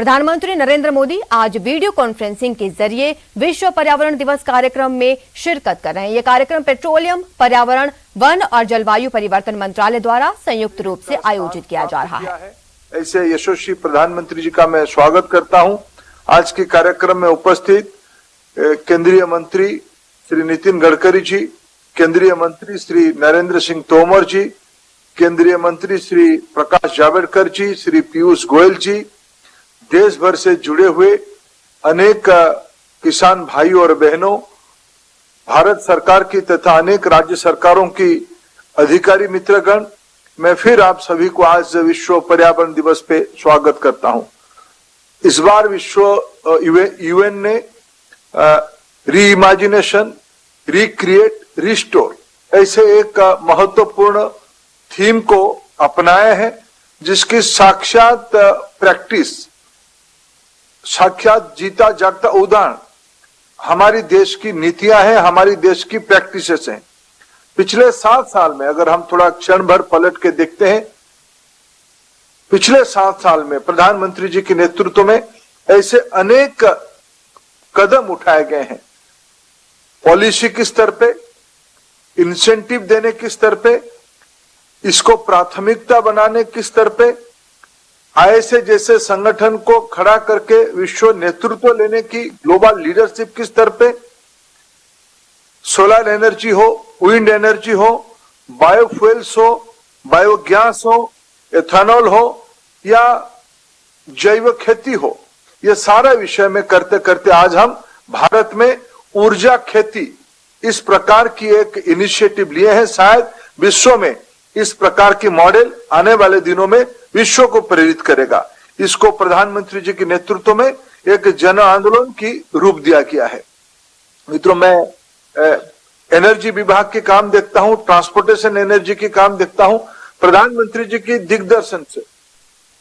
प्रधानमंत्री नरेंद्र मोदी आज video conferencing के जरिए विश्व पर्यावरण दिवस कार्यक्रम में शिरकत कर रहे हैं। यह कार्यक्रम पेट्रोलियम, पर्यावरण, वन और जलवायु परिवर्तन मंत्रालय द्वारा संयुक्त रूप से आयोजित किया जा रहा है। ऐसे यशस्वी प्रधानमंत्री जी का मैं स्वागत करता हूं। आज के कार्यक्रम में उपस्थित केंद्रीय मंत्री श्री नितिन गडकरी जी, केंद्रीय मंत्री श्री नरेंद्र सिंह तोमर जी, केंद्रीय मंत्री श्री प्रकाश जावड़ेकर जी, श्री पीयूष गोयल जी, देश भर से जुड़े हुए अनेक किसान भाइयों और बहनों, भारत सरकार की तथा अनेक राज्य सरकारों की अधिकारी मित्रगण, मैं फिर आप सभी को आज विश्व पर्यावरण दिवस पे स्वागत करता हूं। इस बार यूएन ने रीइमेजिनेशन, रिक्रिएट, रिस्टोर ऐसे एक महत्वपूर्ण थीम को अपनाया है, जिसकी साक्षात प्रैक्टिस, साक्षात जीता जागता उदाहरण हमारी देश की नीतियां हैं, हमारी देश की प्रैक्टिसेस हैं। पिछले 7 साल में अगर हम थोड़ा क्षण भर पलट के देखते हैं, पिछले 7 साल में प्रधानमंत्री जी के नेतृत्व में ऐसे अनेक कदम उठाए गए हैं। पॉलिसी के स्तर पे, इंसेंटिव देने के स्तर पे, इसको प्राथमिकता बनाने के स्तर पे, आईएसए जैसे संगठन को खड़ा करके विश्व नेतृत्व लेने की ग्लोबल लीडरशिप के स्तर पे, सोलर एनर्जी हो, विंड एनर्जी हो, बायोफ्यूल्स हो, बायोगैस हो, एथेनॉल हो या जैव खेती हो, ये सारा विषय में करते करते आज हम भारत में ऊर्जा खेती इस प्रकार की एक इनिशिएटिव लिए हैं। शायद विश्व में इस प्रकार की मॉडल आने वाले दिनों में विश्व को प्रेरित करेगा। इसको प्रधानमंत्री जी के नेतृत्व में एक जन आंदोलन की रूप दिया गया है। मित्रों, मैं एनर्जी विभाग के काम देखता हूं, ट्रांसपोर्टेशन एनर्जी के काम देखता हूं। प्रधानमंत्री जी की दिग्दर्शन से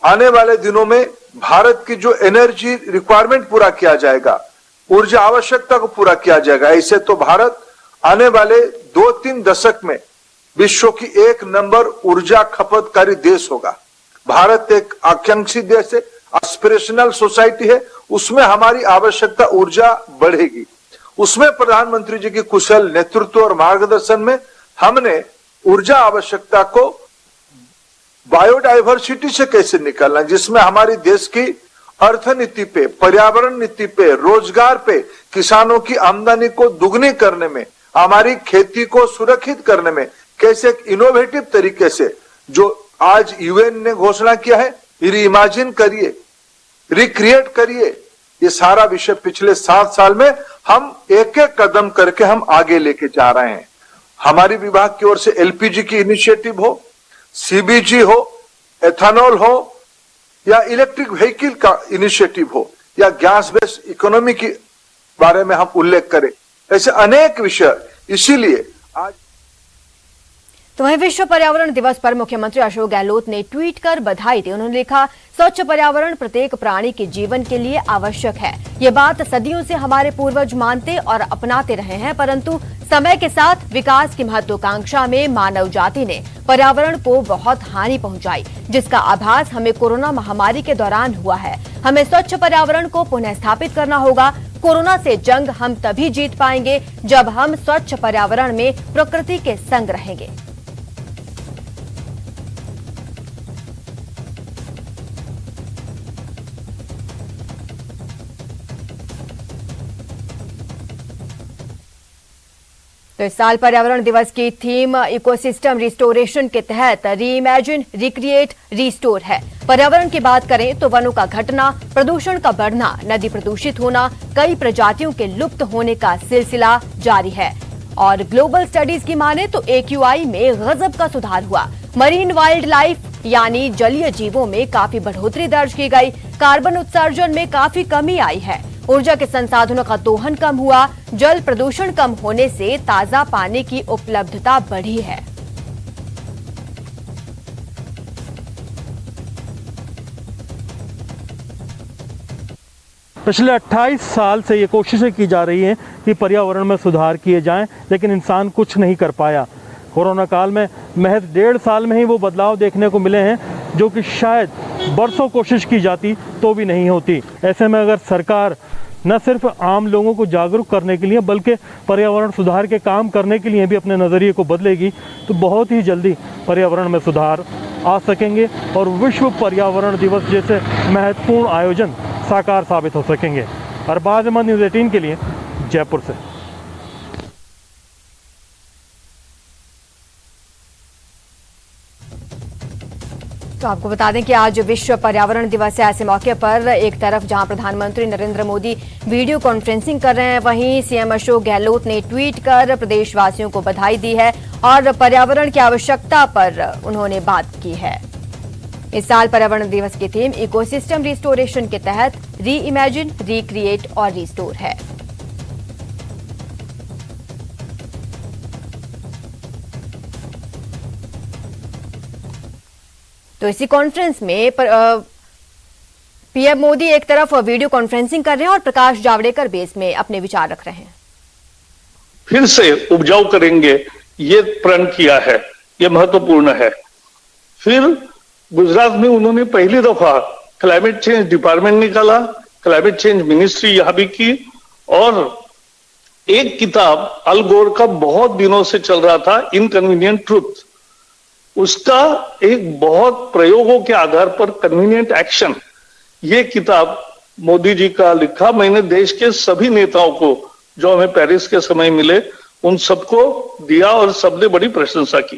आने वाले दिनों में भारत की जो एनर्जी रिक्वायरमेंट पूरा किया जाएगा, ऊर्जा आवश्यकता को पूरा किया जाएगा। ऐसे तो भारत आने वाले 2-3 दशक में विश्व की 1 नंबर ऊर्जा खपतकारी देश होगा। भारत एक आकांक्षी देश है, एस्पिरेशनल सोसाइटी है, उसमें हमारी आवश्यकता ऊर्जा बढ़ेगी। उसमें प्रधानमंत्री जी की कुशल नेतृत्व और मार्गदर्शन में हमने ऊर्जा आवश्यकता को बायोडाइवर्सिटी से कैसे निकालना, जिसमें हमारी देश की अर्थनीति पे, पर्यावरण नीति पे, रोजगार पे, किसानों की आमदनी को दुगनी करने में, हमारी खेती को सुरक्षित करने में कैसे एक इनोवेटिव तरीके से जो आज यूएन ने घोषणा किया है, रीइमेजिन करिए, रिक्रिएट करिए, ये सारा विषय पिछले 7 साल में हम एक-एक कदम करके हम आगे लेके जा रहे हैं। हमारी विभाग की ओर से एलपीजी की इनिशिएटिव हो, सीबीजी हो, एथेनॉल हो या इलेक्ट्रिक व्हीकल का इनिशिएटिव हो या गैस बेस्ड इकोनॉमी के बारे में हम उल्लेख करें, ऐसे अनेक विषय। इसीलिए आज तो वहीं विश्व पर्यावरण दिवस पर मुख्यमंत्री अशोक गहलोत ने ट्वीट कर बधाई दी। उन्होंने लिखा, स्वच्छ पर्यावरण प्रत्येक प्राणी के जीवन के लिए आवश्यक है। ये बात सदियों से हमारे पूर्वज मानते और अपनाते रहे हैं, परंतु समय के साथ विकास की महत्वाकांक्षा में मानव जाति ने पर्यावरण को बहुत हानि पहुंचाई, जिसका आभास हमें कोरोना महामारी के दौरान हुआ है। हमें स्वच्छ पर्यावरण को पुनः स्थापित करना होगा। कोरोना से जंग हम तभी जीत पाएंगे जब हम स्वच्छ पर्यावरण में प्रकृति के संग रहेंगे। तो इस साल पर्यावरण दिवस की थीम इकोसिस्टम रिस्टोरेशन के तहत रीइमेजिन, रिक्रिएट, रिस्टोर है। पर्यावरण की बात करें तो वनों का घटना, प्रदूषण का बढ़ना, नदी प्रदूषित होना, कई प्रजातियों के लुप्त होने का सिलसिला जारी है। और ग्लोबल स्टडीज की माने तो AQI में गजब का सुधार हुआ। मरीन वाइल्ड लाइफ यानी जलीय जीवों में काफी बढ़ोतरी दर्ज की गई। कार्बन उत्सर्जन में काफी कमी आई है। ऊर्जा के संसाधनों का दोहन कम हुआ। जल प्रदूषण कम होने से ताजा पानी की उपलब्धता बढ़ी है। पिछले 28 साल से ये कोशिशें की जा रही हैं कि पर्यावरण में सुधार किए जाएं, लेकिन इंसान कुछ नहीं कर पाया। कोरोना काल में महज 1.5 साल में ही वो बदलाव देखने को मिले हैं जो कि शायद बरसों कोशिश की जाती तो भी नहीं होती। ऐसे में अगर सरकार न सिर्फ आम लोगों को जागरूक करने के लिए बल्कि पर्यावरण सुधार के काम करने के लिए भी अपने नज़रिए को बदलेगी तो बहुत ही जल्दी पर्यावरण में सुधार आ सकेंगे और विश्व पर्यावरण दिवस जैसे महत्वपूर्ण आयोजन साकार साबित हो सकेंगे। अरबाज अहमद, न्यूज़ 18 के लिए जयपुर से। तो आपको बता दें कि आज विश्व पर्यावरण दिवस है। ऐसे मौके पर एक तरफ जहां प्रधानमंत्री नरेंद्र मोदी वीडियो कॉन्फ्रेंसिंग कर रहे हैं, वहीं सीएम अशोक गहलोत ने ट्वीट कर प्रदेशवासियों को बधाई दी है और पर्यावरण की आवश्यकता पर उन्होंने बात की है। इस साल पर्यावरण दिवस की थीम इकोसिस्टम रिस्टोरेशन के तहत री इमेजिन, रिक्रिएट और रिस्टोर है। तो इसी कॉन्फ्रेंस में पीएम मोदी एक तरफ वीडियो कॉन्फ्रेंसिंग कर रहे हैं और प्रकाश जावड़ेकर भी इसमें अपने विचार रख रहे हैं। फिर से उपजाऊ करेंगे, ये प्रण किया है, ये महत्वपूर्ण है। फिर गुजरात में उन्होंने पहली दफा क्लाइमेट चेंज डिपार्टमेंट निकाला, क्लाइमेट चेंज मिनिस्ट्री यहां भी की, और एक किताब अल गोर का बहुत दिनों से चल रहा था, इनकन्वीनियंट ट्रूथ, उसका एक बहुत प्रयोगों के आधार पर कन्वीनियंट एक्शन, ये किताब मोदी जी का लिखा मैंने देश के सभी नेताओं को जो हमें पेरिस के समय मिले उन सबको दिया और सबने बड़ी प्रशंसा की।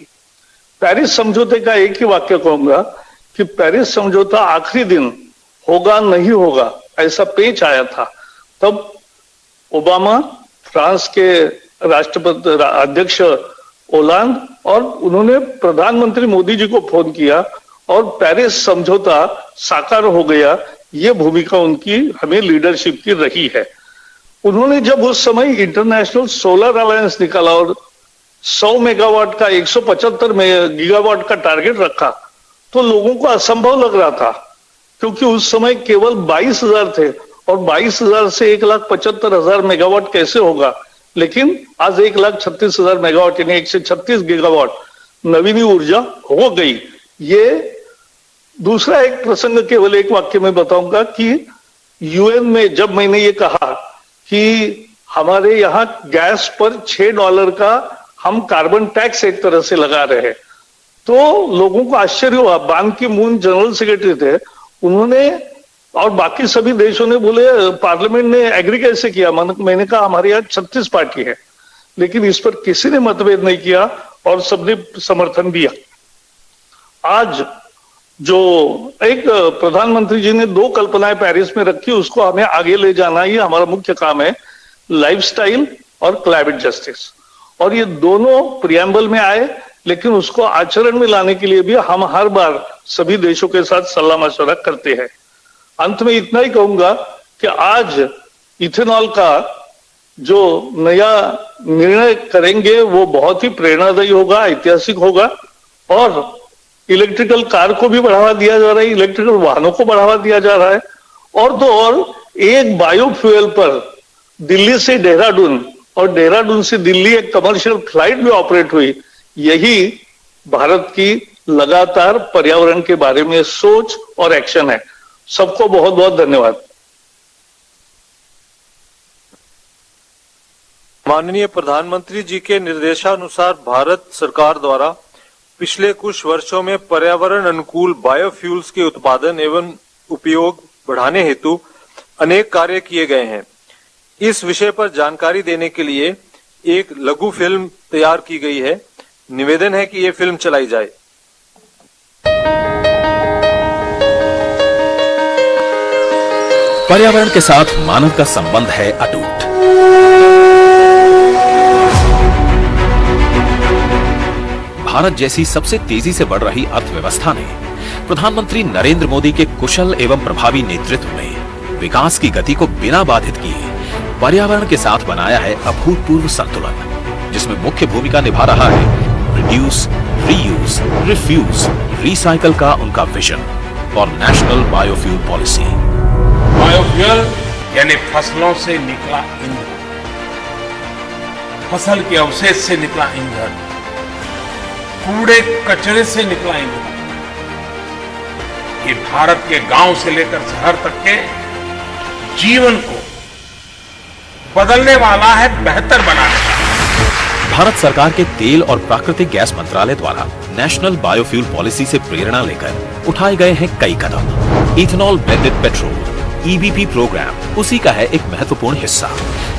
पेरिस समझौते का एक ही वाक्य कहूंगा कि पेरिस समझौता आखिरी दिन होगा नहीं होगा ऐसा पेच आया था। तब ओबामा, फ्रांस के राष्ट्रपति अध्यक्ष ओलांद, और उन्होंने प्रधानमंत्री मोदी जी को फोन किया और पेरिस समझौता साकार हो गया। ये भूमिका उनकी हमें लीडरशिप की रही है। उन्होंने जब उस समय इंटरनेशनल सोलर अलायंस निकाला और 100 मेगावाट का 175 गीगावाट का टारगेट रखा तो लोगों को असंभव लग रहा था, क्योंकि उस समय केवल 22,000 थे और 22,000 से 1,75,000 मेगावाट कैसे होगा। लेकिन आज 1,36,000 मेगावाट यानी 136 गीगावाट नवीनी ऊर्जा हो गई। ये दूसरा एक प्रसंग केवल एक वाक्य में बताऊंगा कि यूएन में जब मैंने ये कहा कि हमारे यहाँ गैस पर $6 का हम कार्बन टैक्स एक तरह से लगा रहे हैं, तो लोगों को आश्चर्य हुआ। बान की मून जनरल सेक्रेटरी थे, उन्होंने और बाकी सभी देशों ने बोले पार्लियामेंट ने एग्री कैसे किया। मैंने कहा हमारे यहाँ 36 पार्टी है, लेकिन इस पर किसी ने मतभेद नहीं किया और सबने समर्थन दिया। आज जो एक प्रधानमंत्री जी ने 2 कल्पनाएं पेरिस में रखी, उसको हमें आगे ले जाना ही हमारा मुख्य काम है, लाइफस्टाइल और क्लाइमेट जस्टिस। और ये दोनों प्रियम्बल में आए, लेकिन उसको आचरण में लाने के लिए भी हम हर बार सभी देशों के साथ सलाह मशवरा करते हैं। अंत में इतना ही कहूंगा कि आज इथेनॉल का जो नया निर्णय करेंगे वो बहुत ही प्रेरणादायी होगा, ऐतिहासिक होगा, और इलेक्ट्रिकल कार को भी बढ़ावा दिया जा रहा है, इलेक्ट्रिकल वाहनों को बढ़ावा दिया जा रहा है। और तो और एक बायोफ्यूल पर दिल्ली से देहरादून और देहरादून से दिल्ली एक कमर्शियल फ्लाइट भी ऑपरेट हुई। यही भारत की लगातार पर्यावरण के बारे में सोच और एक्शन है। सबको बहुत बहुत धन्यवाद। माननीय प्रधानमंत्री जी के निर्देशानुसार भारत सरकार द्वारा पिछले कुछ वर्षों में पर्यावरण अनुकूल बायोफ्यूल्स के उत्पादन एवं उपयोग बढ़ाने हेतु अनेक कार्य किए गए हैं। इस विषय पर जानकारी देने के लिए एक लघु फिल्म तैयार की गई है। निवेदन है कि ये फिल्म चलाई जाए। पर्यावरण के साथ मानव का संबंध है अटूट। भारत जैसी सबसे तेजी से बढ़ रही अर्थव्यवस्था ने प्रधानमंत्री नरेंद्र मोदी के कुशल एवं प्रभावी नेतृत्व में विकास की गति को बिना बाधित किए पर्यावरण के साथ बनाया है अभूतपूर्व संतुलन, जिसमें मुख्य भूमिका निभा रहा है रिड्यूस, रीयूज, रिफ्यूज, रिसाइकल का उनका विजन और नेशनल बायोफ्यूल पॉलिसी। बायोफ्यूल यानी फसलों से निकला ईंधन, फसल के अवशेष से निकला ईंधन, कूड़े कचरे से निकला ईंधन, ये भारत के गांव से लेकर शहर तक के जीवन को बदलने वाला है, बेहतर बनाने वाला है। भारत सरकार के तेल और प्राकृतिक गैस मंत्रालय द्वारा नेशनल बायोफ्यूल पॉलिसी से प्रेरणा लेकर उठाए गए हैं कई कदम। Ethanol blended petrol EBP program उसी का है एक महत्वपूर्ण हिस्सा,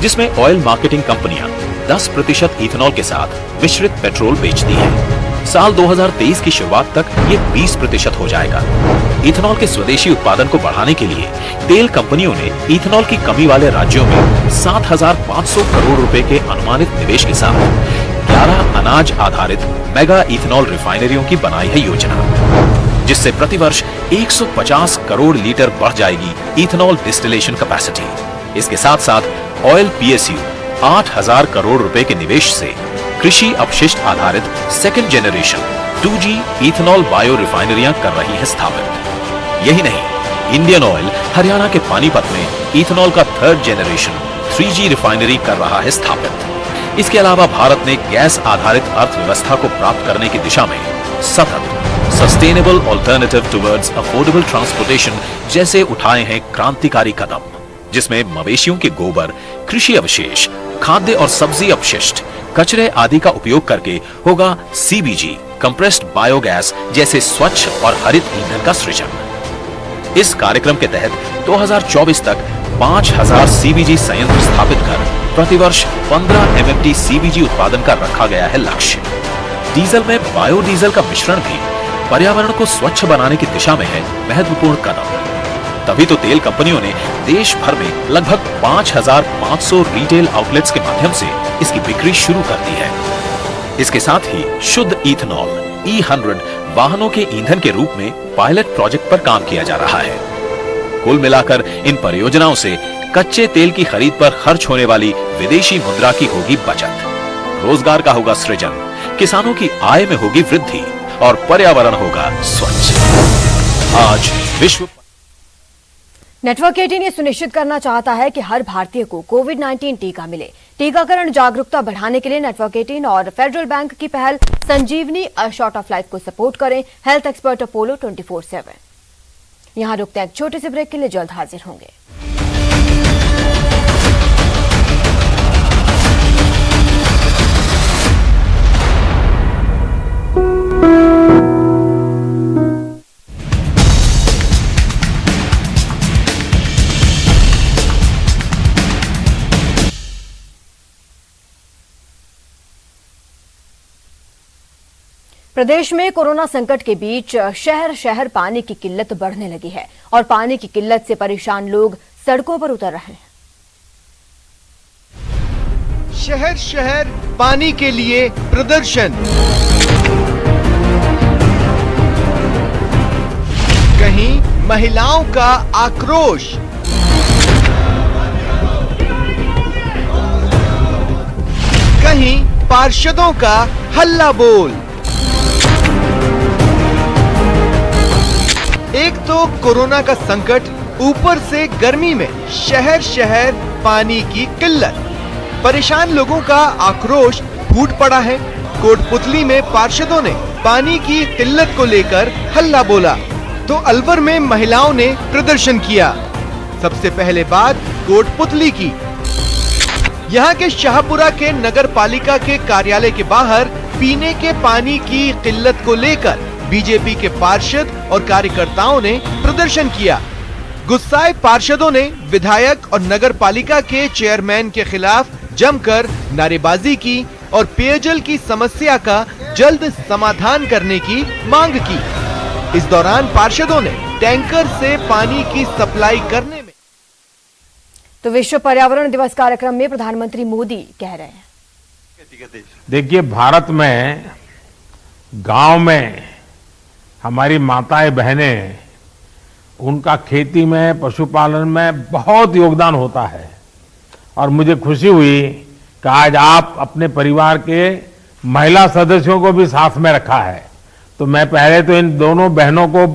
जिसमें ऑयल मार्केटिंग कंपनियां 10% इथेनॉल के साथ मिश्रित पेट्रोल बेचती हैं। साल 2023 की शुरुआत तक ये 20% हो जाएगा। इथेनॉल के स्वदेशी उत्पादन को बढ़ाने के लिए तेल कंपनियों ने इथेनॉल की कमी वाले राज्यों में 7,500 करोड़ रुपए के अनुमानित निवेश के साथ 11 अनाज आधारित मेगा इथेनॉल रिफाइनरियों की बनाई है योजना, जिससे प्रतिवर्ष 150 करोड़ लीटर बढ़ जाएगी इथेनॉल डिस्टिलेशन कैपेसिटी। इसके साथ साथ ऑयल पीएसयू 8,000 करोड़ रुपए के निवेश से कृषि अपशिष्ट आधारित second generation 2G ethanol bio रिफाइनरियां कर रही है स्थापित। यही नहीं, इंडियन ऑयल हरियाणा के पानीपत में इथेनॉल का थर्ड जनरेशन 3G रिफाइनरी कर रहा है स्थापित। इसके अलावा भारत ने गैस आधारित अर्थव्यवस्था को प्राप्त करने की दिशा में सतत sustainable alternative towards affordable transportation जैसे उठाए हैं क्रांतिकारी कदम, जिसमें मवेशियों के गोबर, कृषि अवशेष, खाद्य और सब्जी अपशिष्ट, कचरे आदि का उपयोग करके होगा CBG कंप्रेस्ड बायोगैस जैसे स्वच्छ और हरित ईंधन का सृजन। इस कार्यक्रम के तहत 2024 तक 5,000 CBG संयंत्र स्थापित कर प्रतिवर्ष 15 MMT CBG उत्पादन का रखा गया है लक्ष्य। डीजल में बायोडीजल का मिश्रण भी पर्यावरण को स्वच्छ बनाने की दिशा में है महत्वपूर्ण कदम। तभी तो तेल कंपनियों ने देश भर में लगभग 5,500 रिटेल आउटलेट्स के माध्यम से इसकी बिक्री शुरू कर दी है। इसके साथ ही शुद्ध इथेनॉल E100 वाहनों के ईंधन के रूप में पायलट प्रोजेक्ट पर काम किया जा रहा है। कुल मिलाकर इन परियोजनाओं से कच्चे तेल की खरीद पर खर्च होने वाली विदेशी मुद्रा की होगी बचत, रोजगार का होगा सृजन, किसानों की आय में होगी वृद्धि और पर्यावरण होगा स्वच्छ। आज विश्व नेटवर्क 18 ये सुनिश्चित करना चाहता है कि हर भारतीय को कोविड-19 टीका मिले। टीकाकरण जागरूकता बढ़ाने के लिए नेटवर्क 18 और फेडरल बैंक की पहल संजीवनी शॉर्ट ऑफ लाइफ को सपोर्ट करें। Health expert Apollo 24/7। यहां रुकते हैं एक छोटे से ब्रेक के लिए, जल्द हाजिर होंगे। प्रदेश में कोरोना संकट के बीच शहर शहर पानी की किल्लत बढ़ने लगी है और पानी की किल्लत से परेशान लोग सड़कों पर उतर रहे हैं। शहर शहर पानी के लिए प्रदर्शन, कहीं महिलाओं का आक्रोश, कहीं पार्षदों का हल्ला बोल। एक तो कोरोना का संकट, ऊपर से गर्मी में शहर शहर पानी की किल्लत, परेशान लोगों का आक्रोश फूट पड़ा है। कोटपुतली में पार्षदों ने पानी की किल्लत को लेकर हल्ला बोला तो अलवर में महिलाओं ने प्रदर्शन किया। सबसे पहले बात कोटपुतली की। यहाँ के शाहपुरा के नगर पालिका के कार्यालय के बाहर पीने के पानी की किल्लत को लेकर बीजेपी के पार्षद और कार्यकर्ताओं ने प्रदर्शन किया। गुस्साए पार्षदों ने विधायक और नगर पालिका के चेयरमैन के खिलाफ जमकर नारेबाजी की और पेयजल की समस्या का जल्द समाधान करने की मांग की। इस दौरान पार्षदों ने टैंकर से पानी की सप्लाई करने में। तो विश्व पर्यावरण दिवस कार्यक्रम में प्रधानमंत्री मोदी कह रहे हैं, देखिए, भारत में गांव में हमारी माताएं बहनें, उनका खेती में, पशुपालन में बहुत योगदान होता है और मुझे खुशी हुई कि आज आप अपने परिवार के महिला सदस्यों को भी साथ में रखा है। तो मैं पहले तो इन दोनों बहनों को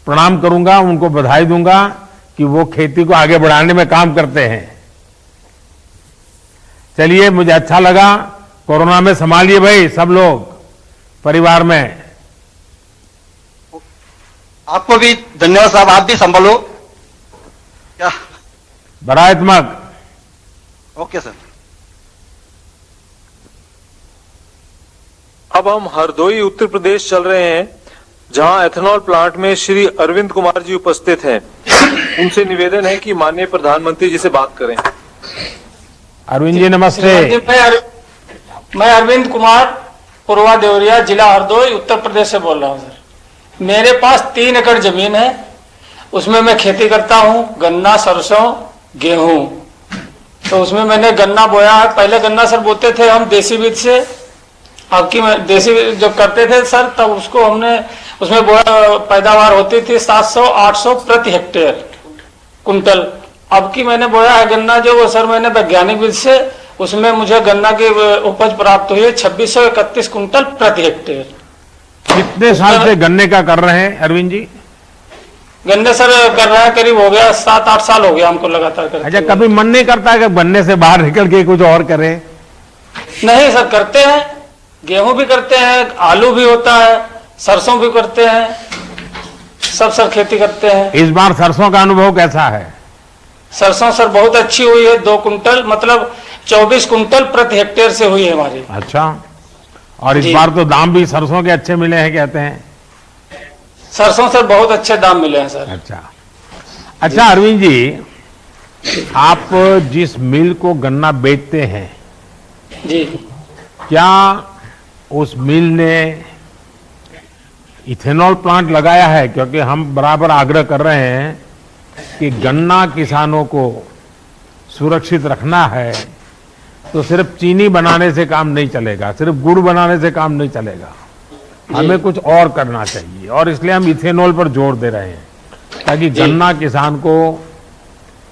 प्रणाम करूंगा, उनको बधाई दूंगा कि वो खेती को आगे बढ़ाने में काम करते हैं। चलिए, मुझे अच्छा लगा। कोरोना में संभालिए भाई सब लोग परिवार में। आपको भी धन्यवाद साहब, आप भी संभलो क्या। बरातमक। Okay sir. अब हम हरदोई उत्तर प्रदेश चल रहे हैं, जहां एथेनॉल प्लांट में श्री अरविंद कुमार जी उपस्थित हैं। उनसे निवेदन है कि माननीय प्रधानमंत्री जी से बात करें। अरविंद जी नमस्ते। मैं अरविंद कुमार, पूर्वा देवरिया, जिला हरदोई, उत्तर प्रदेश से बोल रहा हूँ सर। मेरे पास 3 एकड़ जमीन है, उसमें मैं खेती करता हूँ, गन्ना, सरसों, गेहूं। तो उसमें मैंने गन्ना बोया है। पहले गन्ना सर बोते थे हम देसी बीज से, अब की देसी जब करते थे सर तब उसको हमने उसमें बोया, पैदावार होती थी 700-800 प्रति हेक्टेयर कुंटल। अब की मैंने बोया है गन्ना जो, वो सर मैंने वैज्ञानिक विधि से, उसमें मुझे गन्ना की उपज प्राप्त हुई है 2631 कुंटल प्रति हेक्टेयर। कितने साल से गन्ने का कर रहे हैं अरविंद जी? गन्ने सर कर रहा है, करीब हो गया 7-8 साल हो गया हमको लगातार करते। अच्छा, कभी मन नहीं करता है कि गन्ने से बाहर निकल के कुछ और करें? नहीं सर, करते हैं, गेहूं भी करते हैं, आलू भी होता है, सरसों भी करते हैं, सब सर खेती करते हैं। इस बार सरसों का अनुभव कैसा है? सरसों सर बहुत अच्छी हुई है, 2 कुंटल मतलब 24 कुंटल प्रति हेक्टेयर से हुई है हमारी। अच्छा, और इस बार तो दाम भी सरसों के अच्छे मिले हैं कहते हैं। सरसों सर बहुत अच्छे दाम मिले हैं सर। अच्छा अरविंद जी, आप जिस मिल को गन्ना बेचते हैं जी, क्या उस मिल ने इथेनॉल प्लांट लगाया है? क्योंकि हम बराबर आग्रह कर रहे हैं कि गन्ना किसानों को सुरक्षित रखना है, तो सिर्फ चीनी बनाने से काम नहीं चलेगा, सिर्फ गुड़ बनाने से काम नहीं चलेगा, हमें कुछ और करना चाहिए। और इसलिए हम इथेनॉल पर जोर दे रहे हैं, ताकि गन्ना किसान को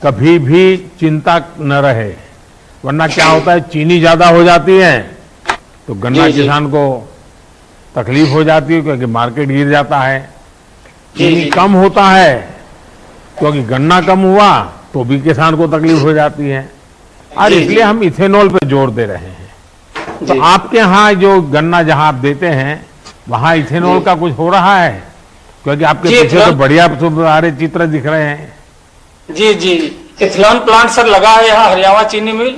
कभी भी चिंता न रहे। वरना क्या होता है, चीनी ज्यादा हो जाती है तो गन्ना किसान को तकलीफ हो जाती है, क्योंकि मार्केट गिर जाता है। चीनी कम होता है क्योंकि गन्ना कम हुआ तो भी किसान को तकलीफ हो जाती है, और इसलिए हम इथेनॉल पे जोर दे रहे हैं। तो आपके यहाँ जो गन्ना जहां आप देते हैं वहां इथेनॉल का कुछ हो रहा है? क्योंकि आपके पीछे तो बढ़िया सारे चित्र दिख रहे हैं। जी जी, इथेनॉल प्लांट सर लगा है यहाँ हरियाणा चीनी मिल।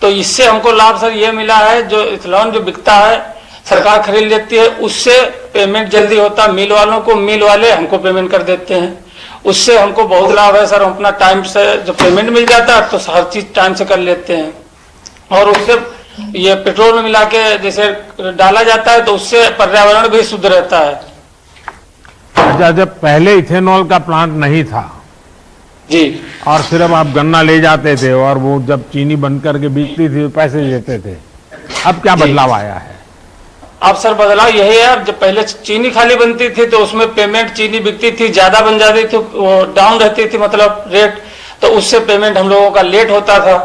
तो इससे हमको लाभ सर ये मिला है, जो इथेनॉल जो बिकता है सरकार खरीद लेती है, उससे पेमेंट जल्दी होता है मिल वालों को, मिल वाले हमको पेमेंट कर देते हैं। उससे हमको बहुत लाभ है सर, हम अपना टाइम से जो पेमेंट मिल जाता है तो हर चीज टाइम से कर लेते हैं। और उससे ये पेट्रोल में मिला के जैसे डाला जाता है तो उससे पर्यावरण भी शुद्ध रहता है। अच्छा, जब पहले इथेनॉल का प्लांट नहीं था जी, और सिर्फ आप गन्ना ले जाते थे और वो जब चीनी बन करके बिकती थी पैसे देते थे, अब क्या बदलाव आया है? अब सर बदलाव यही है, जब पहले चीनी खाली बनती थी तो उसमें पेमेंट, चीनी बिकती थी ज्यादा बन जाती थी, वो डाउन रहती थी मतलब रेट, तो उससे पेमेंट हम लोगों का लेट होता था।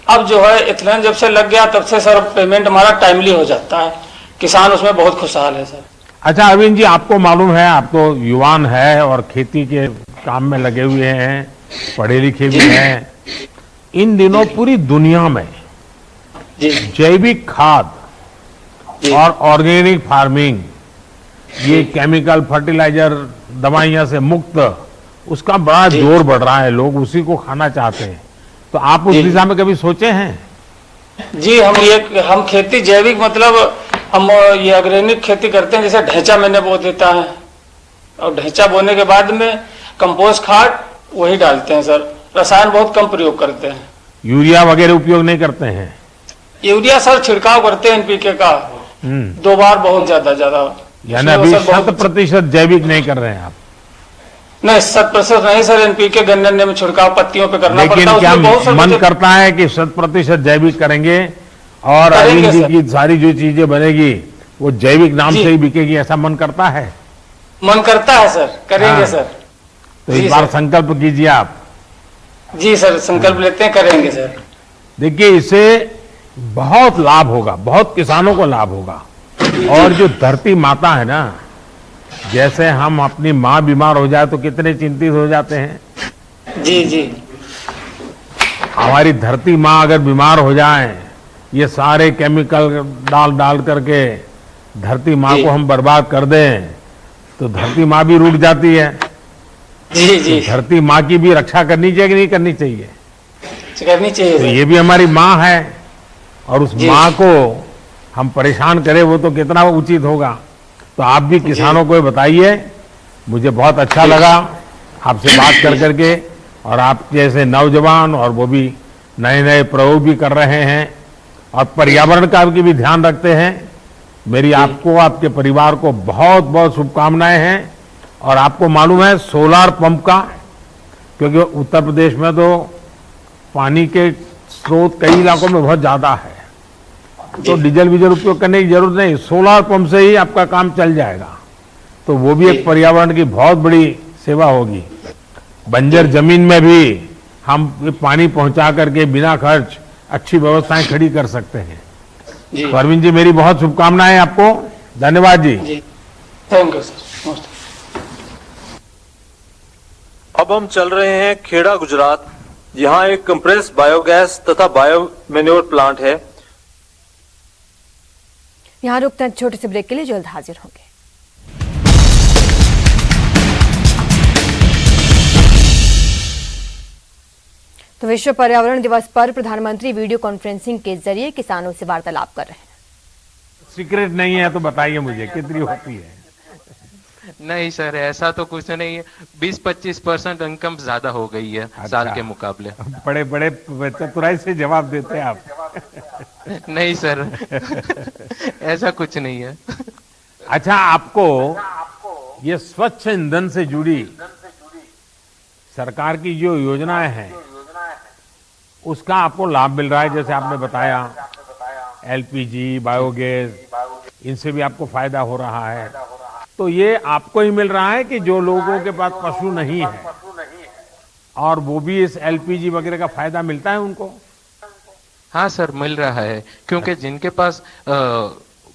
अब जो है इथेनॉल जब से लग गया तब से सर पेमेंट हमारा टाइमली हो जाता है, किसान उसमें बहुत खुशहाल है सर। अच्छा अरविंद जी, आपको मालूम है, आप तो युवान है और खेती के काम में लगे हुए हैं, पढ़े लिखे भी हैं। इन दिनों पूरी दुनिया में जैविक खाद और ऑर्गेनिक फार्मिंग, ये केमिकल फर्टिलाइजर दवाइयां से मुक्त, उसका बड़ा जोर बढ़ रहा है, लोग उसी को खाना चाहते हैं। तो आप उस दिशा में कभी सोचे हैं? जी, हम खेती जैविक मतलब हम ये ऑर्गेनिक खेती करते हैं। जैसे ढैंचा मैंने बो देता है, और ढैंचा बोने के बाद में कंपोस्ट खाद वही डालते हैं सर, रसायन बहुत कम प्रयोग करते हैं। यूरिया वगैरह उपयोग नहीं करते हैं? यूरिया सर छिड़काव करते हैं एनपीके का 2 बार, बहुत ज्यादा। यानी अभी 100% जैविक नहीं कर रहे हैं आप? नहीं, 100% नहीं सर, एनपीके गन्ने में छिड़काव पत्तियों पे करना पड़ता है। लेकिन क्या मन करता है कि 100% जैविक करेंगे और अरविंद जी की सारी जो चीजें बनेगी वो जैविक नाम से ही बिकेगी, ऐसा मन करता है? मन करता है सर, करेंगे सर। तो इस बार संकल्प कीजिए आप। जी सर, संकल्प लेते हैं, करेंगे सर। देखिए, इससे बहुत लाभ होगा, बहुत किसानों को लाभ होगा। और जो धरती माता है ना, जैसे हम अपनी माँ बीमार हो जाए तो कितने चिंतित हो जाते हैं। जी जी, हमारी धरती माँ अगर बीमार हो जाए, ये सारे केमिकल डाल करके धरती माँ को हम बर्बाद कर दें, तो धरती माँ भी रूठ जाती है। जी जी धरती माँ की भी रक्षा करनी चाहिए कि नहीं करनी चाहिए? करनी चाहिए तो सर। ये भी हमारी माँ है, और उस जी। माँ को हम परेशान करें वो तो कितना उचित होगा। तो आप भी किसानों को बताइए। मुझे बहुत अच्छा लगा आपसे बात कर करके, और आप जैसे नौजवान और वो भी नए नए प्रयोग भी कर रहे हैं और पर्यावरण का भी ध्यान रखते हैं। मेरी आपको, आपके परिवार को बहुत बहुत शुभकामनाएं हैं। और आपको मालूम है सोलार पंप का, क्योंकि उत्तर प्रदेश में तो पानी के स्रोत कई इलाकों में बहुत ज्यादा है, तो डीजल बीजल उपयोग करने की जरूरत नहीं, सोलार पंप से ही आपका काम चल जाएगा। तो वो भी एक पर्यावरण की बहुत बड़ी सेवा होगी। बंजर जमीन में भी हम पानी पहुंचा करके बिना खर्च अच्छी व्यवस्थाएं खड़ी कर सकते हैं। जी तो अरविंद जी, मेरी बहुत शुभकामनाएं आपको। धन्यवाद जी। जी थैंक यू सर। नमस्ते। अब हम चल रहे हैं खेड़ा गुजरात। यहाँ एक कंप्रेस बायोगैस तथा बायो मैन्योर प्लांट है। यहाँ रुकते हैं छोटे से ब्रेक के लिए, जल्द हाजिर होंगे। तो विश्व पर्यावरण दिवस पर प्रधानमंत्री वीडियो कॉन्फ्रेंसिंग के जरिए किसानों से वार्तालाप कर रहे हैं। सीक्रेट नहीं है तो बताइए मुझे, कितनी होती है? नहीं सर, ऐसा तो कुछ नहीं है। 20-25% इनकम ज्यादा हो गई है साल के मुकाबले। बड़े बड़े चतुराई से जवाब देते हैं आप। नहीं सर ऐसा कुछ नहीं है। अच्छा, आपको ये स्वच्छ ईंधन से जुड़ी सरकार की जो योजनाएं हैं उसका आपको लाभ मिल रहा है? जैसे आपने बताया एलपीजी, बायोगैस, इनसे भी आपको फायदा हो रहा है। तो ये आपको ही मिल रहा है कि जो लोगों के पास पशु नहीं है और वो भी इस एलपीजी वगैरह का फायदा मिलता है उनको? हाँ सर, मिल रहा है, क्योंकि जिनके पास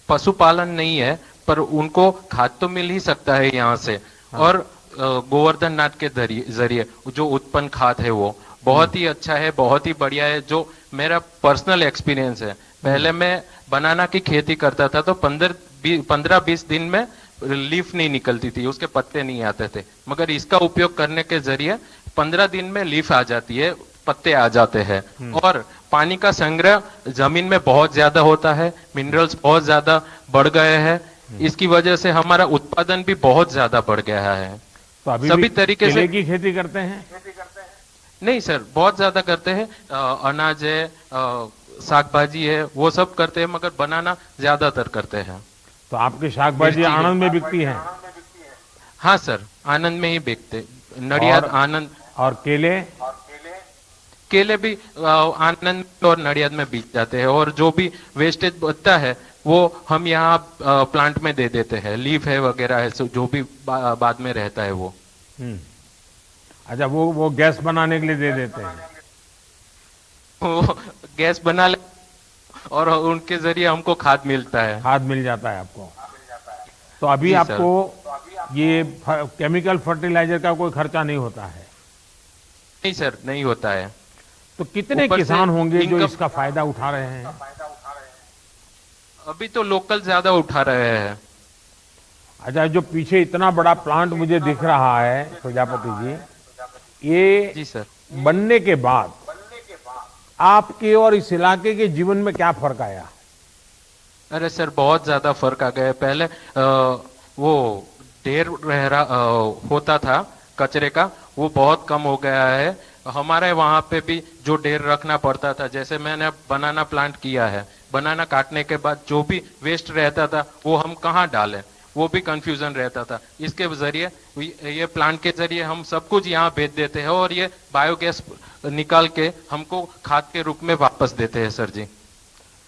पशुपालन नहीं है पर उनको खाद तो मिल ही सकता है यहाँ से। और गोवर्धन नाथ के जरिए जो उत्पन्न खाद है वो बहुत ही अच्छा है, बहुत ही बढ़िया है। जो मेरा पर्सनल एक्सपीरियंस है, पहले मैं बनाना की खेती करता था तो 15-20 दिन में लीफ नहीं निकलती थी, उसके पत्ते नहीं आते थे। मगर इसका उपयोग करने के जरिए 15 दिन में लीफ आ जाती है, पत्ते आ जाते हैं। और पानी का संग्रह जमीन में बहुत ज्यादा होता है, मिनरल्स बहुत ज्यादा बढ़ गए हैं। इसकी वजह से हमारा उत्पादन भी बहुत ज्यादा बढ़ गया है। तो अभी सभी भी तरीके से की खेती करते हैं? नहीं सर, बहुत ज्यादा करते हैं। अनाज है, साग भाजी है, वो सब करते हैं, मगर बनाना ज्यादातर करते हैं। तो आपकी शाक भाजी आनंद में बिकती है? हाँ सर, आनंद में ही बिकते, नडियाद आनंद। और केले? केले भी आनंद और नडियाद में बिक जाते हैं। और जो भी वेस्टेज बचता है वो हम यहाँ प्लांट में दे देते हैं। लीफ है वगैरह है, जो भी बाद में रहता है वो। अच्छा, वो गैस बनाने के लिए दे देते हैं? वो गैस बना ले और उनके जरिए हमको खाद मिलता है। खाद मिल जाता है आपको? तो अभी आपको ये केमिकल फर्टिलाइजर का कोई खर्चा नहीं होता है? नहीं सर, नहीं होता है। तो कितने किसान होंगे जो इसका फायदा उठा रहे हैं? अभी तो लोकल ज्यादा उठा रहे हैं। अच्छा, जो पीछे इतना बड़ा प्लांट मुझे दिख रहा है प्रजापति जी, ये जी सर, बनने के बाद आपके और इस इलाके के जीवन में क्या फर्क आया? अरे सर, बहुत ज्यादा फर्क आ गया है। पहले वो ढेर होता था कचरे का, वो बहुत कम हो गया है। हमारे वहां पे भी जो ढेर रखना पड़ता था, जैसे मैंने बनाना प्लांट किया है, बनाना काटने के बाद जो भी वेस्ट रहता था वो हम कहाँ डालें, वो भी कंफ्यूजन रहता था। इसके जरिए, ये प्लांट के जरिए हम सब कुछ यहाँ भेज देते हैं और ये बायोगैस निकाल के हमको खाद के रूप में वापस देते हैं। सर जी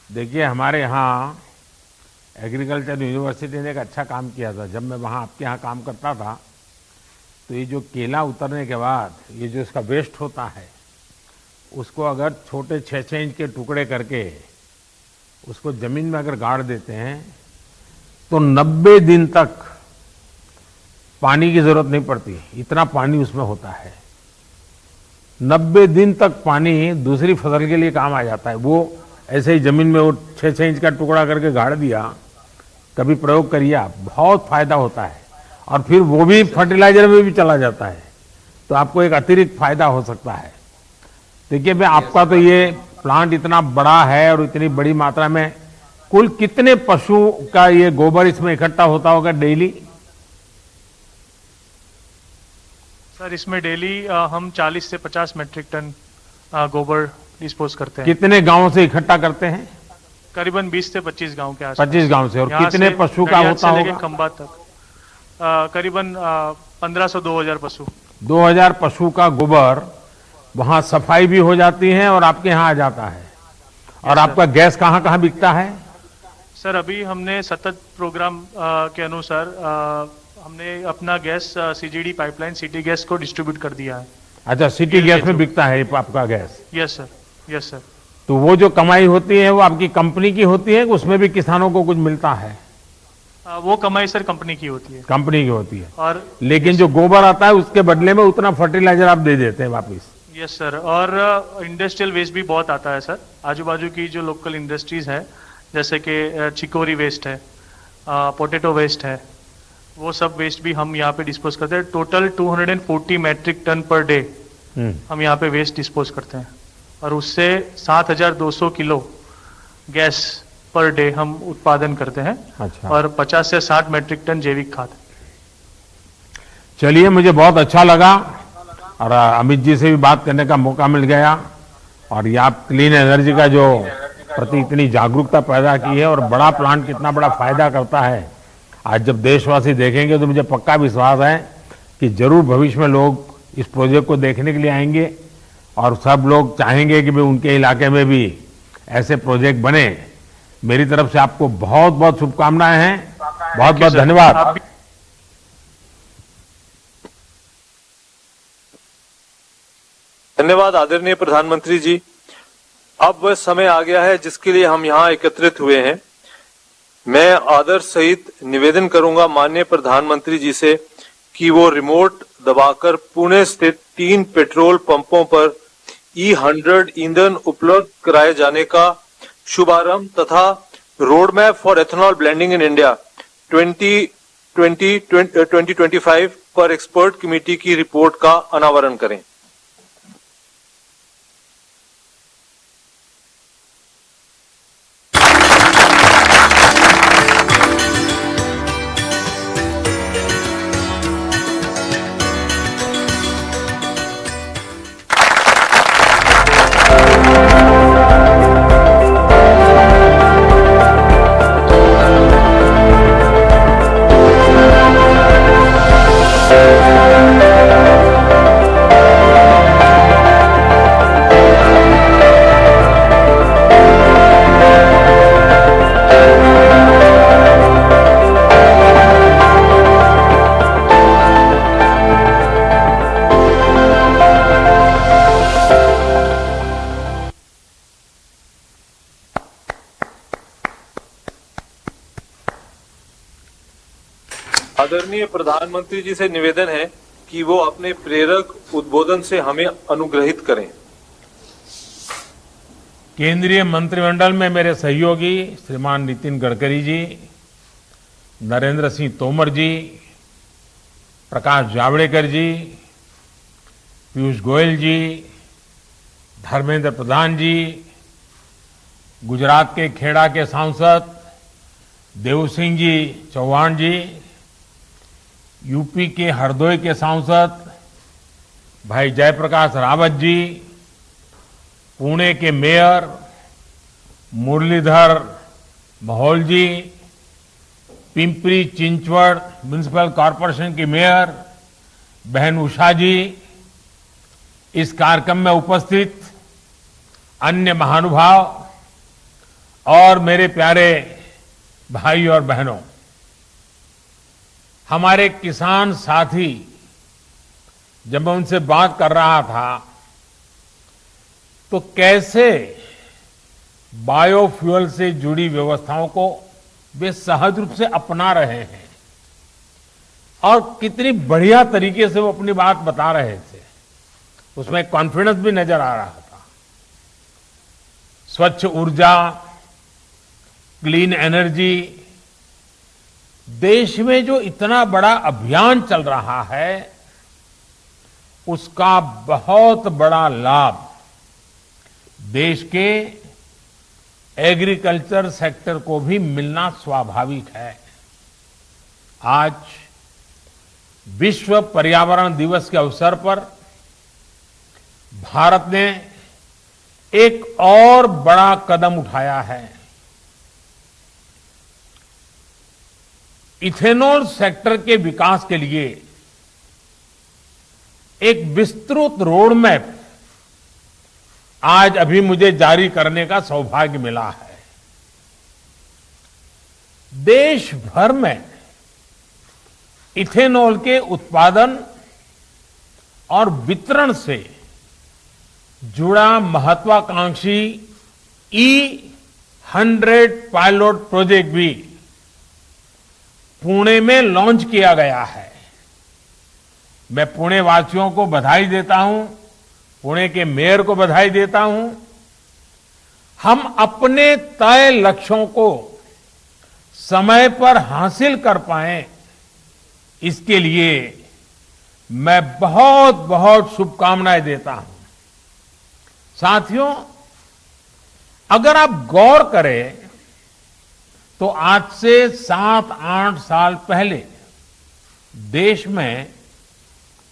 देखिए, हमारे यहाँ एग्रीकल्चर यूनिवर्सिटी ने एक अच्छा काम किया था। जब मैं वहाँ आपके यहाँ काम करता था तो ये जो केला उतरने के बाद ये जो इसका वेस्ट होता है उसको अगर छोटे 6-6 इंच के टुकड़े करके उसको जमीन में अगर गाड़ देते हैं तो 90 दिन तक पानी की जरूरत नहीं पड़ती। इतना पानी उसमें होता है। 90 दिन तक पानी दूसरी फसल के लिए काम आ जाता है। वो ऐसे ही जमीन में वो 6-6 इंच का टुकड़ा करके गाड़ दिया, कभी प्रयोग करिए आप, बहुत फायदा होता है। और फिर वो भी फर्टिलाइजर में भी चला जाता है, तो आपको एक अतिरिक्त फायदा हो सकता है। देखिए मैं आपका तो ये प्लांट इतना बड़ा है और इतनी बड़ी मात्रा में कुल कितने पशु का ये गोबर इसमें इकट्ठा होता होगा डेली? सर इसमें डेली हम 40 से 50 मेट्रिक टन गोबर डिस्पोज करते हैं। कितने गांवों से इकट्ठा करते हैं? करीबन 20 से 25 गांव के आसपास। 25 गांव से। और कितने पशु का होता होगा? खंबा तक करीबन 1500-2000 पशु। 2000 पशु का गोबर वहां सफाई भी हो जाती है और आपके यहाँ आ जाता है। और आपका गैस कहाँ कहाँ बिकता है? सर अभी हमने सतत प्रोग्राम के अनुसार हमने अपना gas CGD pipeline city gas को डिस्ट्रीब्यूट कर दिया है। अच्छा, सिटी गैस में बिकता है आपका gas? Yes sir, yes sir. तो वो जो कमाई होती है वो आपकी कंपनी की होती है, उसमें भी किसानों को कुछ मिलता है? वो कमाई सर कंपनी की होती है। कंपनी की होती है। और लेकिन जो गोबर आता है उसके बदले में उतना फर्टिलाइजर आप दे देते हैं वापिस? Yes sir. और इंडस्ट्रियल वेस्ट भी बहुत आता है सर। आजू बाजू की जो लोकल इंडस्ट्रीज है जैसे कि चिकोरी वेस्ट है, पोटैटो वेस्ट है, वो सब वेस्ट भी हम यहाँ पे डिस्पोज करते हैं। Total 240 metric ton per day हम यहाँ पे वेस्ट डिस्पोज करते हैं और उससे 7200 किलो गैस पर डे हम उत्पादन करते हैं। अच्छा। और 50 से 60 मैट्रिक टन जैविक खाद। चलिए, मुझे बहुत अच्छा लगा और अमित जी से भी बात करने का मौका मिल गया। और ये आप क्लीन एनर्जी का जो प्रति इतनी जागरूकता पैदा की है और बड़ा प्लांट कितना बड़ा फायदा करता है, आज जब देशवासी देखेंगे तो मुझे पक्का विश्वास है कि जरूर भविष्य में लोग इस प्रोजेक्ट को देखने के लिए आएंगे और सब लोग चाहेंगे कि भाई उनके इलाके में भी ऐसे प्रोजेक्ट बने। मेरी तरफ से आपको बहुत बहुत शुभकामनाएं हैं। बहुत बहुत धन्यवाद। धन्यवाद आदरणीय प्रधानमंत्री जी। अब वह समय आ गया है जिसके लिए हम यहाँ एकत्रित हुए हैं। मैं आदर सहित निवेदन करूंगा माननीय प्रधानमंत्री जी से कि वो रिमोट दबाकर पुणे स्थित 3 पेट्रोल पंपों पर E100 ईंधन उपलब्ध कराए जाने का शुभारंभ तथा road map for ethanol blending in India 2020-2025 पर एक्सपर्ट कमेटी की रिपोर्ट का अनावरण करें। आदरणीय प्रधानमंत्री जी से निवेदन है कि वो अपने प्रेरक उद्बोधन से हमें अनुग्रहित करें। केंद्रीय मंत्रिमंडल में मेरे सहयोगी श्रीमान नितिन गडकरी जी, नरेंद्र सिंह तोमर जी, प्रकाश जावड़ेकर जी, पीयूष गोयल जी, धर्मेंद्र प्रधान जी, गुजरात के खेड़ा के सांसद देवसिंह जी चौहान जी, यूपी के हरदोई के सांसद भाई जयप्रकाश रावत जी, पुणे के मेयर मुरलीधर महौल जी, पिंपरी चिंचवड़ म्युनिसिपल कॉरपोरेशन की मेयर बहन उषा जी, इस कार्यक्रम में उपस्थित अन्य महानुभाव और मेरे प्यारे भाई और बहनों, हमारे किसान साथी, जब मैं उनसे बात कर रहा था तो कैसे बायोफ्यूल से जुड़ी व्यवस्थाओं को वे सहज रूप से अपना रहे हैं और कितनी बढ़िया तरीके से वो अपनी बात बता रहे थे, उसमें कॉन्फिडेंस भी नजर आ रहा था। स्वच्छ ऊर्जा, क्लीन एनर्जी, देश में जो इतना बड़ा अभियान चल रहा है उसका बहुत बड़ा लाभ देश के एग्रीकल्चर सेक्टर को भी मिलना स्वाभाविक है। आज विश्व पर्यावरण दिवस के अवसर पर भारत ने एक और बड़ा कदम उठाया है। इथेनॉल सेक्टर के विकास के लिए एक विस्तृत रोड मैप आज अभी मुझे जारी करने का सौभाग्य मिला है। देश भर में इथेनॉल के उत्पादन और वितरण से जुड़ा महत्वाकांक्षी E100 पायलट प्रोजेक्ट भी पुणे में लॉन्च किया गया है। मैं पुणे वासियों को बधाई देता हूं, पुणे के मेयर को बधाई देता हूं। हम अपने तय लक्ष्यों को समय पर हासिल कर पाए, इसके लिए मैं बहुत बहुत शुभकामनाएं देता हूं। साथियों, अगर आप गौर करें तो आज से 7-8 साल पहले देश में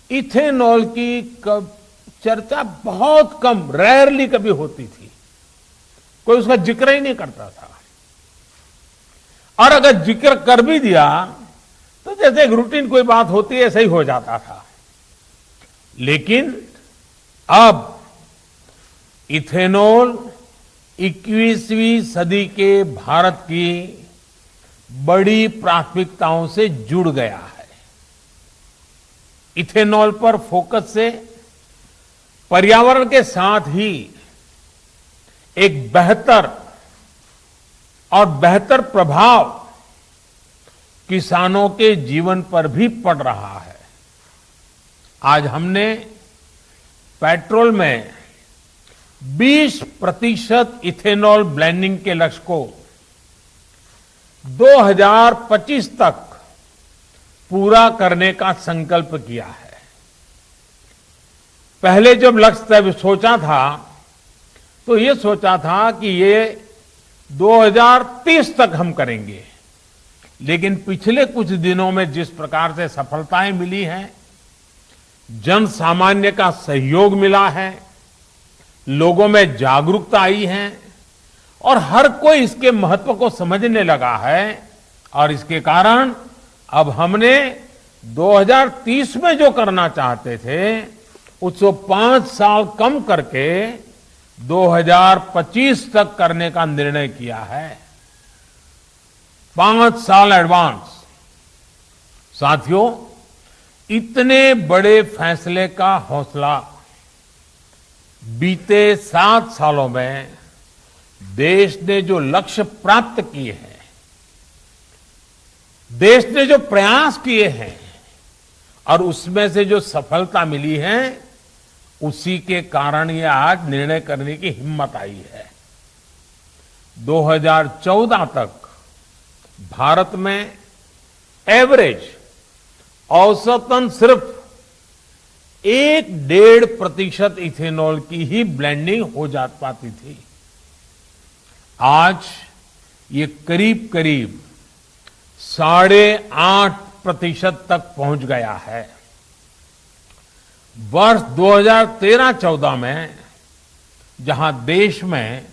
इथेनॉल की चर्चा बहुत कम, रेयरली कभी होती थी। कोई उसका जिक्र ही नहीं करता था, और अगर जिक्र कर भी दिया तो जैसे एक रूटीन कोई बात होती है ऐसा ही हो जाता था। लेकिन अब इथेनॉल 21वीं सदी के भारत की बड़ी प्राथमिकताओं से जुड़ गया है। इथेनॉल पर फोकस से पर्यावरण के साथ ही एक बेहतर प्रभाव किसानों के जीवन पर भी पड़ रहा है। आज हमने पेट्रोल में 20% इथेनॉल ब्लेंडिंग के लक्ष्य को 2025 तक पूरा करने का संकल्प किया है। पहले जब लक्ष्य सोचा था तो ये सोचा था कि ये 2030 तक हम करेंगे, लेकिन पिछले कुछ दिनों में जिस प्रकार से सफलताएं मिली हैं, जन सामान्य का सहयोग मिला है, लोगों में जागरूकता आई है और हर कोई इसके महत्व को समझने लगा है, और इसके कारण अब हमने 2030 में जो करना चाहते थे उसको 5 साल कम करके 2025 तक करने का निर्णय किया है। 5 साल एडवांस। साथियों, इतने बड़े फैसले का हौसला बीते 7 सालों में देश ने जो लक्ष्य प्राप्त किए हैं, देश ने जो प्रयास किए हैं और उसमें से जो सफलता मिली है, उसी के कारण ये आज निर्णय करने की हिम्मत आई है। 2014 तक भारत में एवरेज औसतन सिर्फ 1-1.5% इथेनॉल की ही ब्लेंडिंग हो जा पाती थी। आज ये करीब करीब 8.5% तक पहुंच गया है। वर्ष 2013-14 में जहां देश में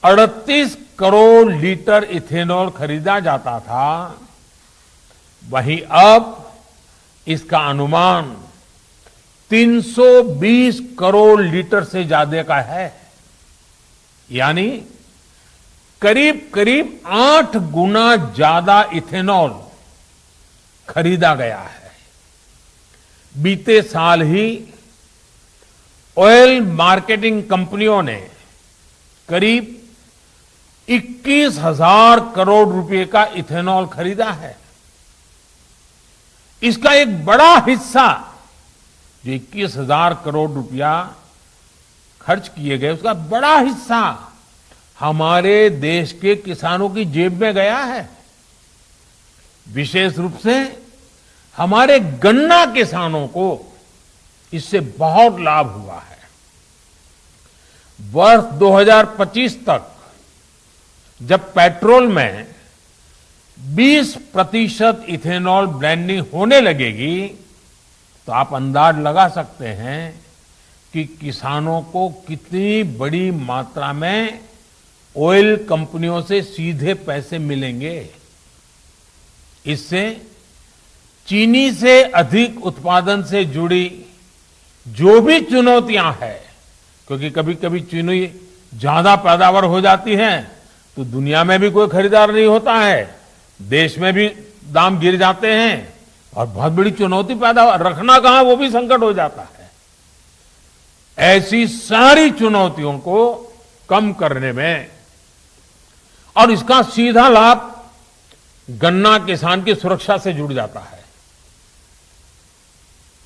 38 करोड़ लीटर इथेनॉल खरीदा जाता था, वहीं अब इसका अनुमान 320 करोड़ लीटर से ज्यादा का है। यानी करीब करीब 8 गुना ज्यादा इथेनॉल खरीदा गया है। बीते साल ही ऑयल मार्केटिंग कंपनियों ने करीब 21,000 करोड़ रुपए का इथेनॉल खरीदा है। इसका एक बड़ा हिस्सा, जो 21,000 करोड़ रुपया खर्च किए गए, उसका बड़ा हिस्सा हमारे देश के किसानों की जेब में गया है। विशेष रूप से हमारे गन्ना किसानों को इससे बहुत लाभ हुआ है। वर्ष 2025 तक जब पेट्रोल में 20% इथेनॉल ब्लेंडिंग होने लगेगी तो आप अंदाज लगा सकते हैं कि किसानों को कितनी बड़ी मात्रा में ऑयल कंपनियों से सीधे पैसे मिलेंगे। इससे चीनी से अधिक उत्पादन से जुड़ी जो भी चुनौतियां हैं, क्योंकि कभी कभी चीनी ज्यादा पैदावार हो जाती है तो दुनिया में भी कोई खरीदार नहीं होता है, देश में भी दाम गिर जाते हैं और बहुत बड़ी चुनौती पैदा रखना कहां वो भी संकट हो जाता है। ऐसी सारी चुनौतियों को कम करने में और इसका सीधा लाभ गन्ना किसान की सुरक्षा से जुड़ जाता है,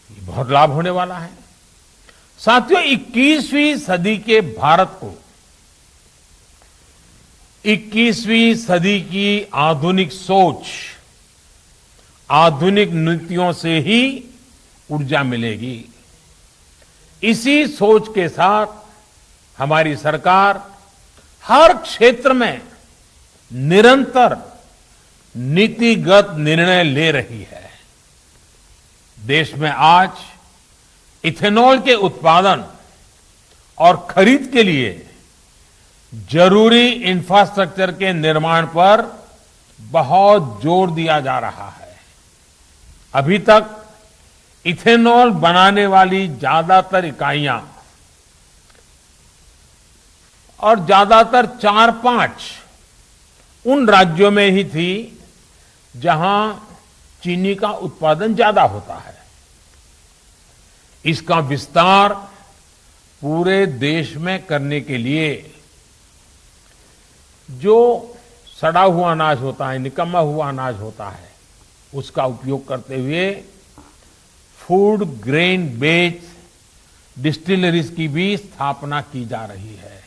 ये बहुत लाभ होने वाला है। साथियों, 21वीं सदी के भारत को 21वीं सदी की आधुनिक सोच, आधुनिक नीतियों से ही ऊर्जा मिलेगी। इसी सोच के साथ हमारी सरकार हर क्षेत्र में निरंतर नीतिगत निर्णय ले रही है। देश में आज इथेनॉल के उत्पादन और खरीद के लिए जरूरी इंफ्रास्ट्रक्चर के निर्माण पर बहुत जोर दिया जा रहा है। अभी तक इथेनॉल बनाने वाली ज्यादातर इकाइयां और ज्यादातर 4-5 उन राज्यों में ही थी जहां चीनी का उत्पादन ज्यादा होता है। इसका विस्तार पूरे देश में करने के लिए जो सड़ा हुआ अनाज होता है, निकम्मा हुआ अनाज होता है, उसका उपयोग करते हुए फूड ग्रेन बेस्ड डिस्टिलरीज की भी स्थापना की जा रही है।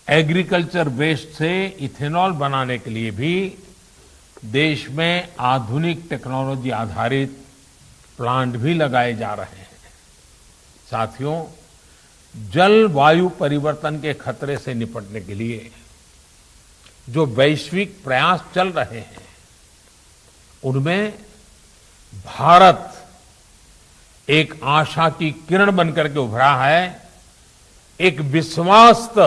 एग्रीकल्चर वेस्ट से इथेनॉल बनाने के लिए भी देश में आधुनिक टेक्नोलॉजी आधारित प्लांट भी लगाए जा रहे हैं। साथियों, जलवायु परिवर्तन के खतरे से निपटने के लिए जो वैश्विक प्रयास चल रहे हैं उनमें भारत एक आशा की किरण बनकर के उभरा है। एक विश्वस्त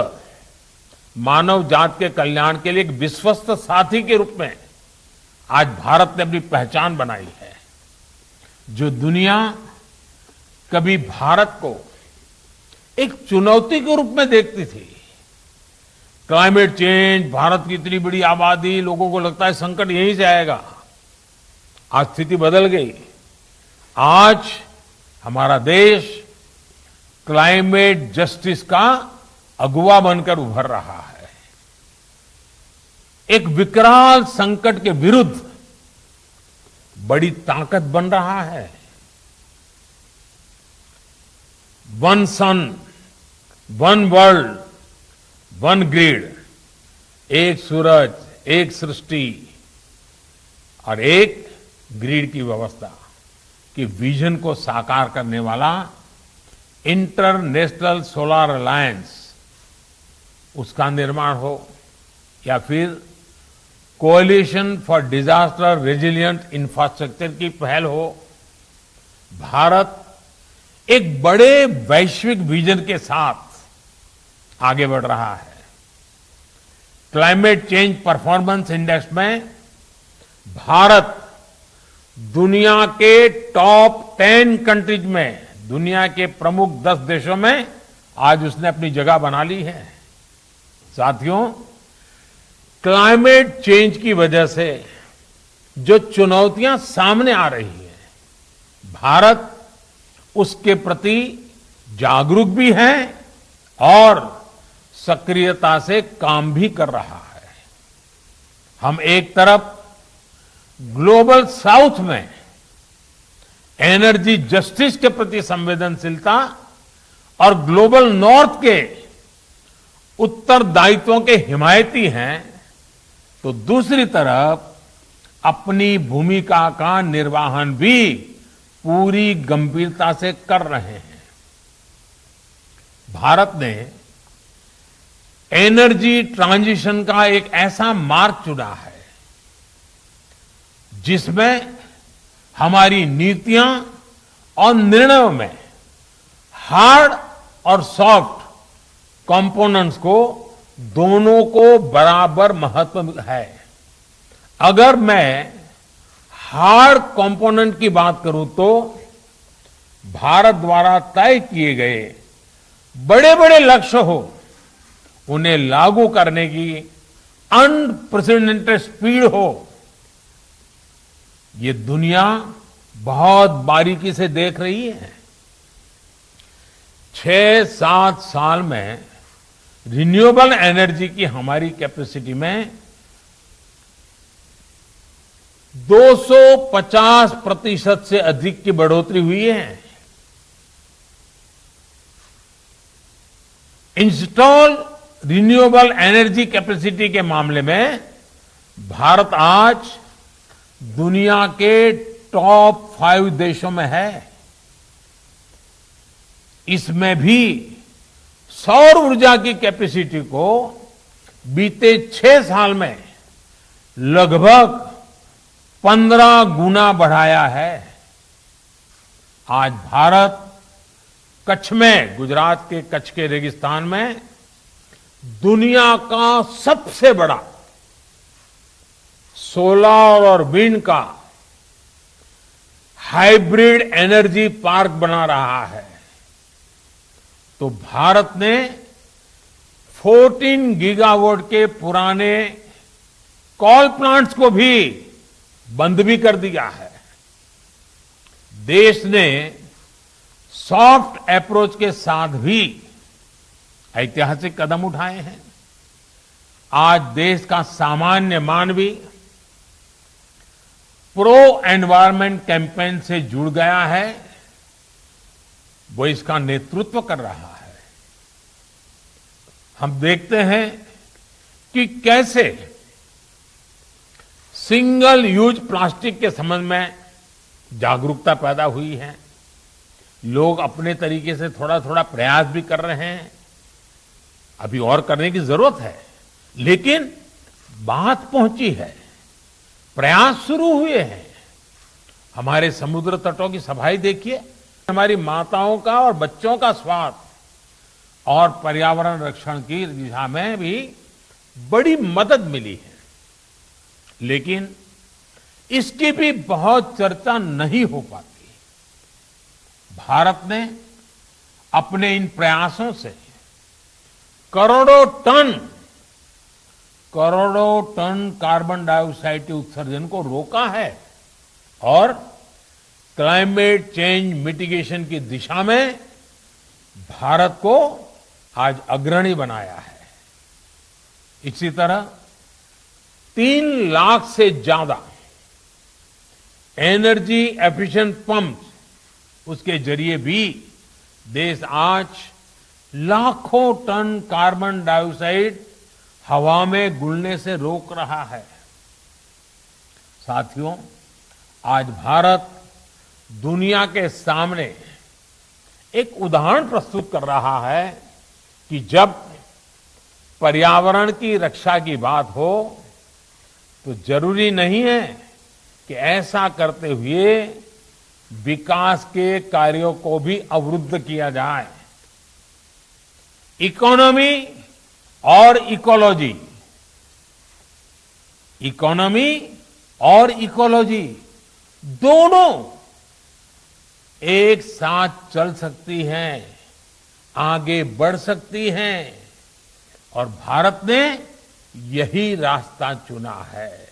मानव जात के कल्याण के लिए एक विश्वस्त साथी के रूप में आज भारत ने अपनी पहचान बनाई है। जो दुनिया कभी भारत को एक चुनौती के रूप में देखती थी, क्लाइमेट चेंज, भारत की इतनी बड़ी आबादी, लोगों को लगता है संकट यहीं से आएगा, आज स्थिति बदल गई। आज हमारा देश क्लाइमेट जस्टिस का अगुवा बनकर उभर रहा है। एक विकराल संकट के विरुद्ध बड़ी ताकत बन रहा है। वन सन, वन वर्ल्ड, वन ग्रिड, एक सूरज, एक सृष्टि और एक ग्रिड की व्यवस्था की विजन को साकार करने वाला इंटरनेशनल सोलर अलायंस, उसका निर्माण हो या फिर coalition for disaster resilient infrastructure की पहल हो, भारत एक बड़े वैश्विक विजन के साथ आगे बढ़ रहा है। क्लाइमेट चेंज परफॉर्मेंस इंडेक्स में भारत दुनिया के टॉप 10 कंट्रीज में, दुनिया के प्रमुख 10 देशों में आज उसने अपनी जगह बना ली है। साथियों, क्लाइमेट चेंज की वजह से जो चुनौतियां सामने आ रही हैं, भारत उसके प्रति जागरूक भी है और सक्रियता से काम भी कर रहा है। हम एक तरफ ग्लोबल साउथ में एनर्जी जस्टिस के प्रति संवेदनशीलता और ग्लोबल नॉर्थ के उत्तरदायित्वों के हिमायती हैं, तो दूसरी तरफ अपनी भूमिका का निर्वहन भी पूरी गंभीरता से कर रहे हैं। भारत ने एनर्जी ट्रांजिशन का एक ऐसा मार्ग चुना है जिसमें हमारी नीतियां और निर्णयों में हार्ड और सॉफ्ट कंपोनेंट्स को दोनों को बराबर महत्व है। अगर मैं हार्ड कंपोनेंट की बात करूं तो भारत द्वारा तय किए गए बड़े बड़े लक्ष्य हो उन्हें लागू करने की अनप्रेसिडेंटेड स्पीड हो, ये दुनिया बहुत बारीकी से देख रही है। 6-7 साल में रिन्यूएबल एनर्जी की हमारी कैपेसिटी में 250% से अधिक की बढ़ोतरी हुई है। इंस्टॉल रिन्यूएबल एनर्जी कैपेसिटी के मामले में भारत आज दुनिया के टॉप 5 देशों में है। इसमें भी सौर ऊर्जा की कैपेसिटी को बीते 6 साल में लगभग 15 गुना बढ़ाया है। आज भारत कच्छ में, गुजरात के कच्छ के रेगिस्तान में दुनिया का सबसे बड़ा सोलर और विंड का हाइब्रिड एनर्जी पार्क बना रहा है। तो भारत ने 14 गीगावाट के पुराने कोल प्लांट्स को भी बंद भी कर दिया है। देश ने सॉफ्ट अप्रोच के साथ भी ऐतिहासिक कदम उठाए हैं। आज देश का सामान्य मानवी प्रो एनवायरमेंट कैंपेन से जुड़ गया है, वो इसका नेतृत्व कर रहा है। हम देखते हैं कि कैसे सिंगल यूज प्लास्टिक के संबंध में जागरूकता पैदा हुई है। लोग अपने तरीके से थोड़ा थोड़ा प्रयास भी कर रहे हैं। अभी और करने की जरूरत है, लेकिन बात पहुंची है, प्रयास शुरू हुए हैं। हमारे समुद्र तटों की सफाई देखिए, हमारी माताओं का और बच्चों का स्वास्थ्य और पर्यावरण रक्षण की दिशा में भी बड़ी मदद मिली है। लेकिन इसकी भी बहुत चर्चा नहीं हो पाती। भारत ने अपने इन प्रयासों से करोड़ों टन कार्बन डाइऑक्साइड के उत्सर्जन को रोका है और क्लाइमेट चेंज मिटिगेशन की दिशा में भारत को आज अग्रणी बनाया है। इसी तरह 3 लाख से ज्यादा एनर्जी एफिशिएंट पंप, उसके जरिए भी देश आज लाखों टन कार्बन डाइऑक्साइड हवा में घुलने से रोक रहा है। साथियों, आज भारत दुनिया के सामने एक उदाहरण प्रस्तुत कर रहा है कि जब पर्यावरण की रक्षा की बात हो तो जरूरी नहीं है कि ऐसा करते हुए विकास के कार्यों को भी अवरुद्ध किया जाए। इकोनॉमी और इकोलॉजी, इकोनॉमी और इकोलॉजी दोनों एक साथ चल सकती हैं, आगे बढ़ सकती हैं, और भारत ने यही रास्ता चुना है।